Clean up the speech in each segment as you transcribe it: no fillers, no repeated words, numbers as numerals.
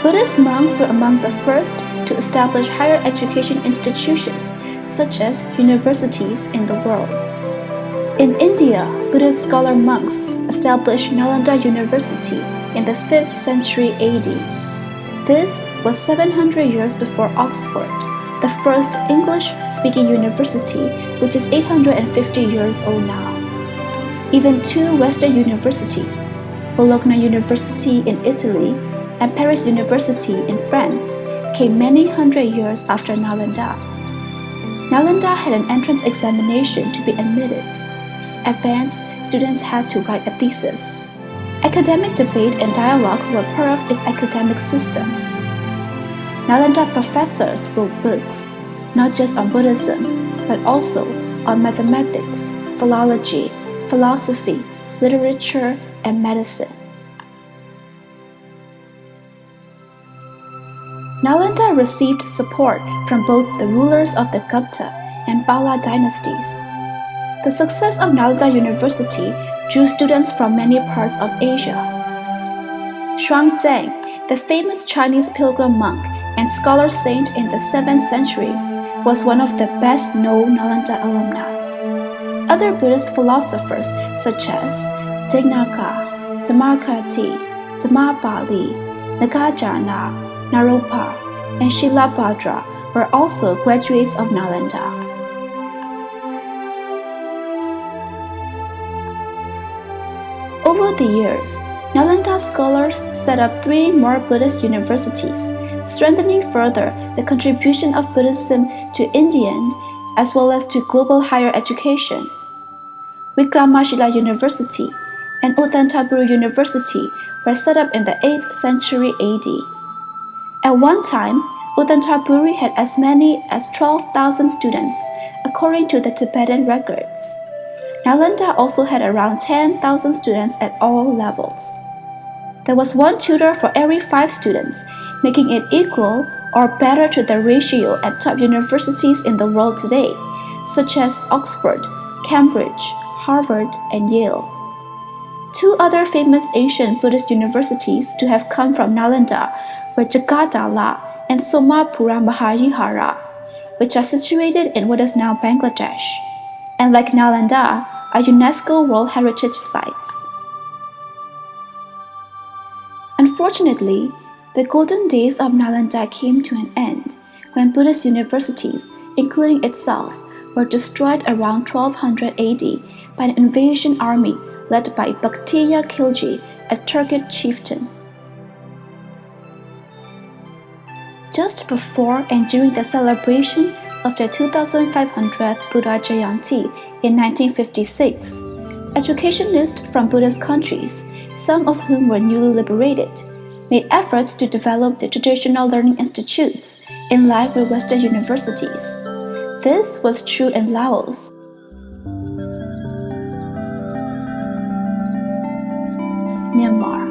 Buddhist monks were among the first to establish higher education institutions, such as universities in the world. In India, Buddhist scholar monks established Nalanda University in the 5th century AD. This was 700 years before Oxford, the first English-speaking university, which is 850 years old now. Even two Western universities, Bologna University in Italy and Paris University in France, came many hundred years after Nalanda. Nalanda had an entrance examination to be admitted. Advanced students had to write a thesis. Academic debate and dialogue were part of its academic system. Nalanda professors wrote books, not just on Buddhism, but also on mathematics, philology, philosophy, literature, and medicine. Nalanda received support from both the rulers of the Gupta and Pala dynasties. The success of Nalanda University drew students from many parts of Asia. Shuangzang, the famous Chinese pilgrim monk and scholar saint in the 7th century, was one of the best-known Nalanda alumni. Other Buddhist philosophers such as Dignaga, Dhammakarti, Dhammapali, Nagajana, Naropa, and Shilabhadra were also graduates of Nalanda. Over the years, Nalanda scholars set up 3 more Buddhist universities, strengthening further the contribution of Buddhism to Indian as well as to global higher education. Wikramashila University and Uttantaburu University were set up in the 8th century AD. At one time, Uttantaburi had as many as 12,000 students, according to the Tibetan records. Nalanda also had around 10,000 students at all levels. There was one tutor for every 5 students, making it equal or better to the ratio at top universities in the world today, such as Oxford, Cambridge, Harvard, and Yale. 2 other famous ancient Buddhist universities to have come from Nalanda were Jagadala and Somapura Mahayihara, which are situated in what is now Bangladesh, and like Nalanda, are UNESCO World Heritage Sites. Unfortunately, the golden days of Nalanda came to an end when Buddhist universities, including itself, were destroyed around 1200 AD by an invasion army led by Bhaktiya Khilji, a Turkic chieftain. Just before and during the celebration of the 2500th Buddha Jayanti in 1956, educationists from Buddhist countries, some of whom were newly liberated, made efforts to develop the traditional learning institutes in line with Western universities. This was true in Laos, Myanmar,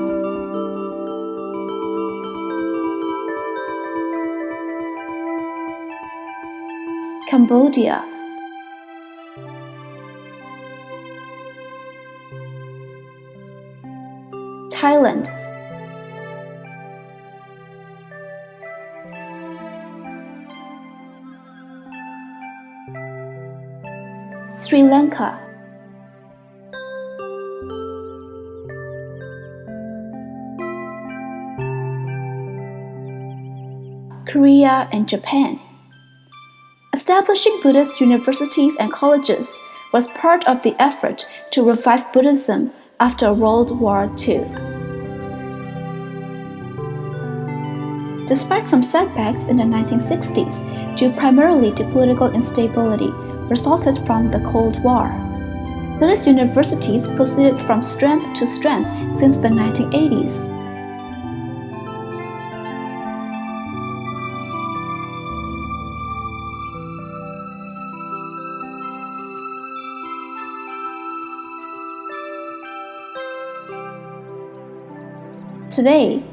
Cambodia, Thailand, Sri Lanka, Korea, and Japan. Establishing Buddhist universities and colleges was part of the effort to revive Buddhism after World War II. Despite some setbacks in the 1960s, due primarily to political instability resulted from the Cold War, Buddhist universities proceeded from strength to strength since the 1980s. Today,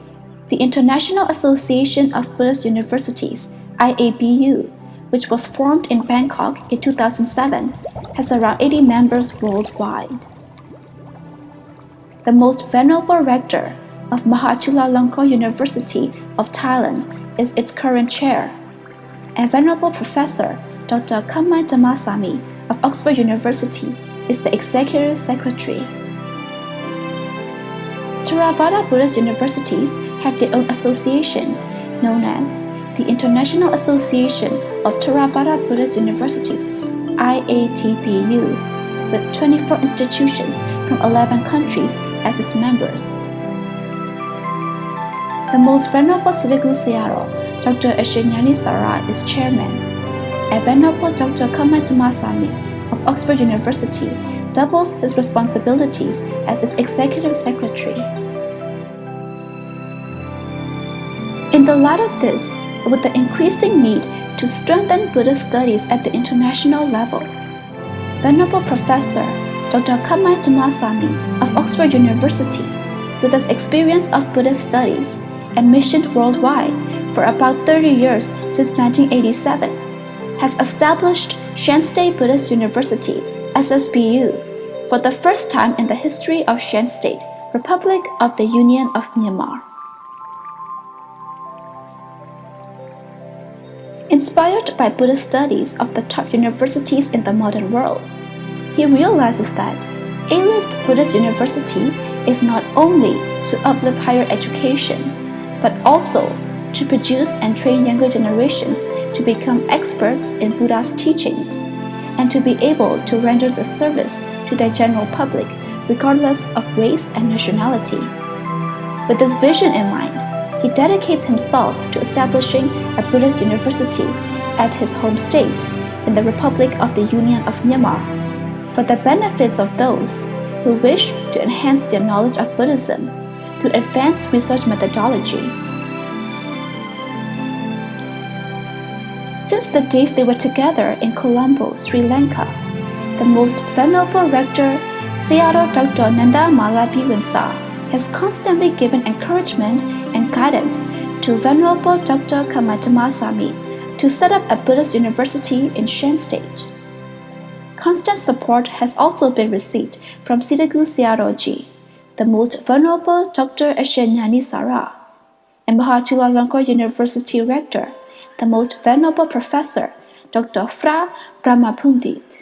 the International Association of Buddhist Universities, IABU, which was formed in Bangkok in 2007, has around 80 members worldwide. The most venerable rector, of Chulalongkorn University of Thailand is its current chair, and Venerable Professor Dr. Khamai Dhammasami of Oxford University is the Executive Secretary. Theravada Buddhist universities have their own association, known as the International Association of Theravada Buddhist Universities, IATBU, with 24 institutions from 11 countries as its members. The Most Venerable Siddhaguru Sayadaw, Dr. Ashenyani Sara, is chairman, and Venerable Dr. Khamai Dhammasami of Oxford University doubles his responsibilities as its executive secretary. In the light of this, with the increasing need to strengthen Buddhist studies at the international level, Venerable Professor Dr. Khamai Dhammasami of Oxford University, with his experience of Buddhist studies and missioned worldwide for about 30 years since 1987, has established Shan State Buddhist University, SSBU, for the first time in the history of Shan State, Republic of the Union of Myanmar. Inspired by Buddhist studies of the top universities in the modern world, he realizes that A-list Buddhist university is not only to uplift higher education, but also to produce and train younger generations to become experts in Buddha's teachings, and to be able to render the service to the general public regardless of race and nationality. With this vision in mind, he dedicates himself to establishing a Buddhist university at his home state in the Republic of the Union of Myanmar for the benefits of those who wish to enhance their knowledge of Buddhism through advanced research methodology. Since the days they were together in Colombo, Sri Lanka, the Most Venerable Rector Sayadaw Dr. Nanda Malabiwinsa has constantly given encouragement and guidance to Venerable Dr. Khamai Dhammasami to set up a Buddhist university in Shan State. Constant support has also been received from Siddhaguru Sayadaw, the Most Venerable Dr. Ashenyani Sara, and Chulalongkorn University Rector, the Most Venerable Professor Dr. Phra Brahmapundit.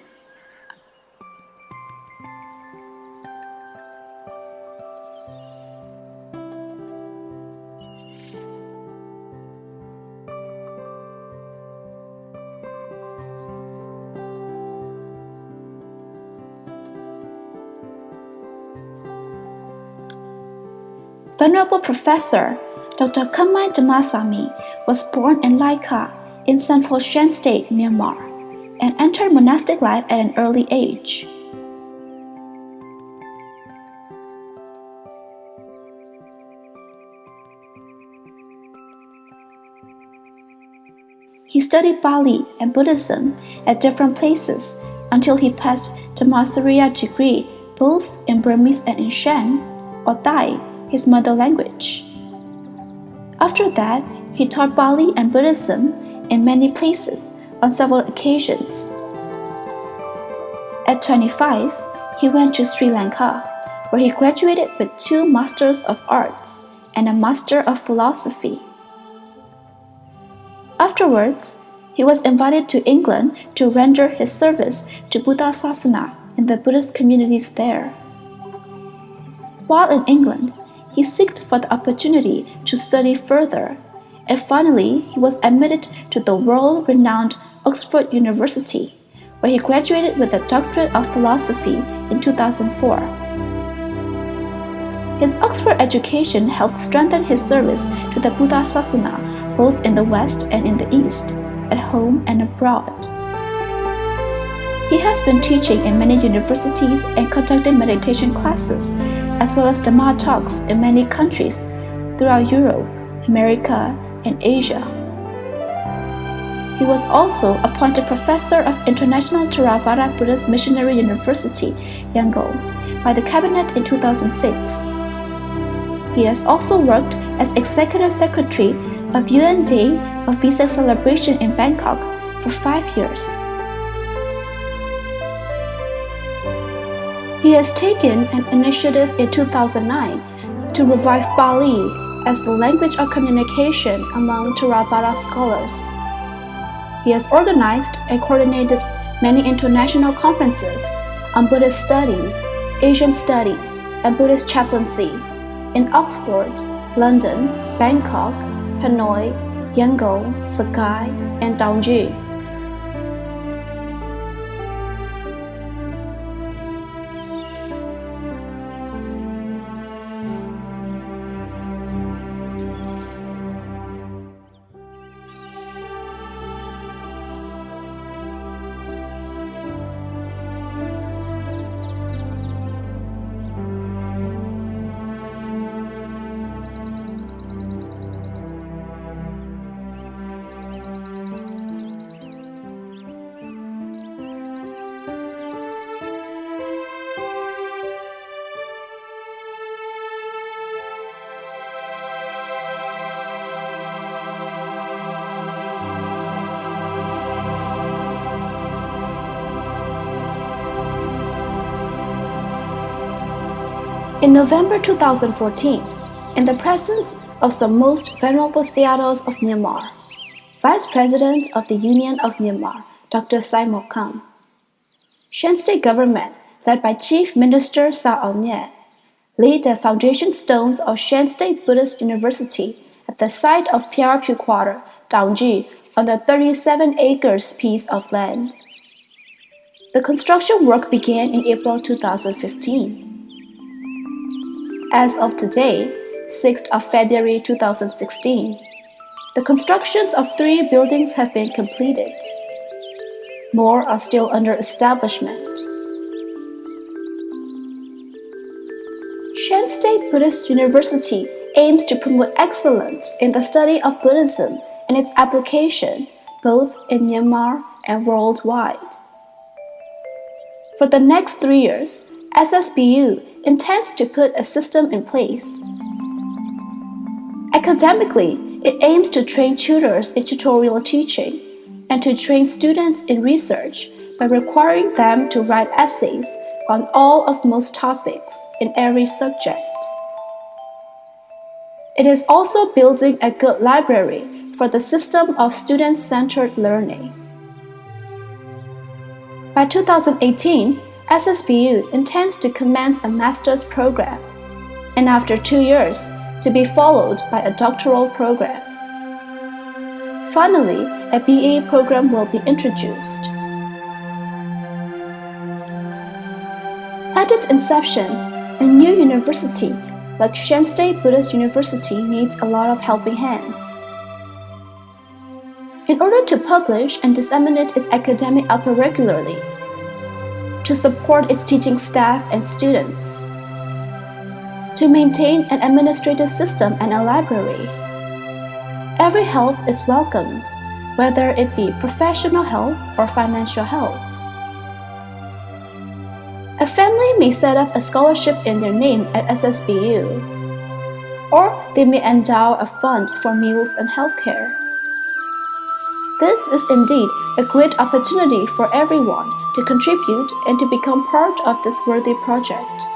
Venerable Professor Dr. Khamai Dhammasami was born in Lai Ka in central Shan State, Myanmar, and entered monastic life at an early age. He studied Pali and Buddhism at different places until he passed the Masteria degree both in Burmese and in Shan, or Thai, his mother language. After that, he taught Pali and Buddhism in many places on several occasions. At 25, he went to Sri Lanka, where he graduated with 2 Masters of Arts and a Master of Philosophy. Afterwards, he was invited to England to render his service to Buddha Sasana in the Buddhist communities there. While in England, he sought for the opportunity to study further, and finally he was admitted to the world-renowned Oxford University, where he graduated with a Doctorate of Philosophy in 2004. His Oxford education helped strengthen his service to the Buddha Sasana both in the West and in the East, at home and abroad. He has been teaching in many universities and conducting meditation classes, as well as Dhamma talks in many countries throughout Europe, America, and Asia. He was also appointed Professor of International Theravada Buddhist Missionary University, Yangon, by the Cabinet in 2006. He has also worked as Executive Secretary of UN Day of Vesak Celebration in Bangkok for 5 years. He has taken an initiative in 2009 to revive Pali as the language of communication among Theravada scholars. He has organized and coordinated many international conferences on Buddhist studies, Asian studies, and Buddhist chaplaincy in Oxford, London, Bangkok, Hanoi, Yangon, Sakai, and Taunggyi. In November 2014, in the presence of the most venerable Seados of Myanmar, Vice President of the Union of Myanmar, Dr. Sai Mokam, Shan State government, led by Chief Minister Sa Aung laid the foundation stones of Shan State Buddhist University at the site of Pyarpyu Quarter, Taunggyi, on the 37-acre piece of land. The construction work began in April 2015. As of today, 6th of February 2016, the constructions of 3 buildings have been completed. More are still under establishment. Shan State Buddhist University aims to promote excellence in the study of Buddhism and its application both in Myanmar and worldwide. For the next 3 years, SSBU intends to put a system in place. Academically, it aims to train tutors in tutorial teaching and to train students in research by requiring them to write essays on all of most topics in every subject. It is also building a good library for the system of student-centered learning. By 2018, SSBU intends to commence a master's program, and after 2 years, to be followed by a doctoral program. Finally, a BA program will be introduced. At its inception, a new university like Shan State Buddhist University needs a lot of helping hands. In order to publish and disseminate its academic output regularly, to support its teaching staff and students, to maintain an administrative system and a library. Every help is welcomed, whether it be professional help or financial help. A family may set up a scholarship in their name at SSBU, or they may endow a fund for meals and healthcare. This is indeed a great opportunity for everyone to contribute and to become part of this worthy project.